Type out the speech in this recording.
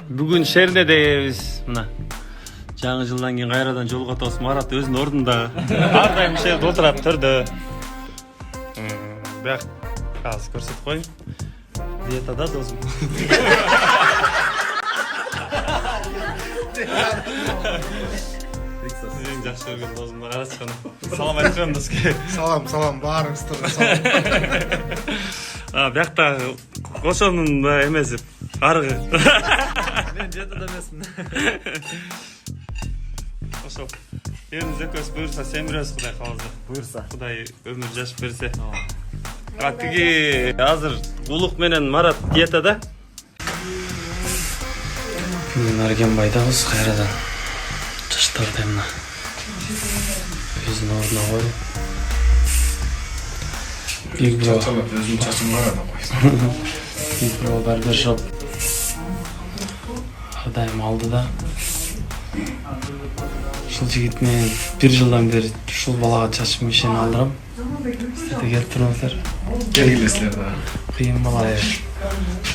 Бүгін шердедебиз. Мына жаңы жылдан кейін кайрадан жолго тосуп Марат өзүнүн ордунда ар дайым шерде отурат түрдө. Бияк азыр көрсөтүп коеюн. Диетада досум. Эң жакшы көргөн досумду карачкан. Салам айтчан доске. Салам, баарыңыздарга салам. Биякта кошонун да эмеси аргы. Мен жетеде эмесмин. Ошо. Элибиз экөөбүз буюрса семиребиз Кудай кааласа. Буюрса. Кудай өмүр жашып берсе. Тиги азыр Улук менен Марат диетада. Нарген байдабыз кайрадан. Чачтарды мына өзүнүн ордуна коюп. Big Bro. Өзүм чачым карада койсун. Big Bro барбершоп. Ар дайым алдыда. Ушул жигит менен 1 жылдан бери ушул балага чачым ишени алдырам. Силер келип туруңуздар. Келгилесилер да. Кыйын бала.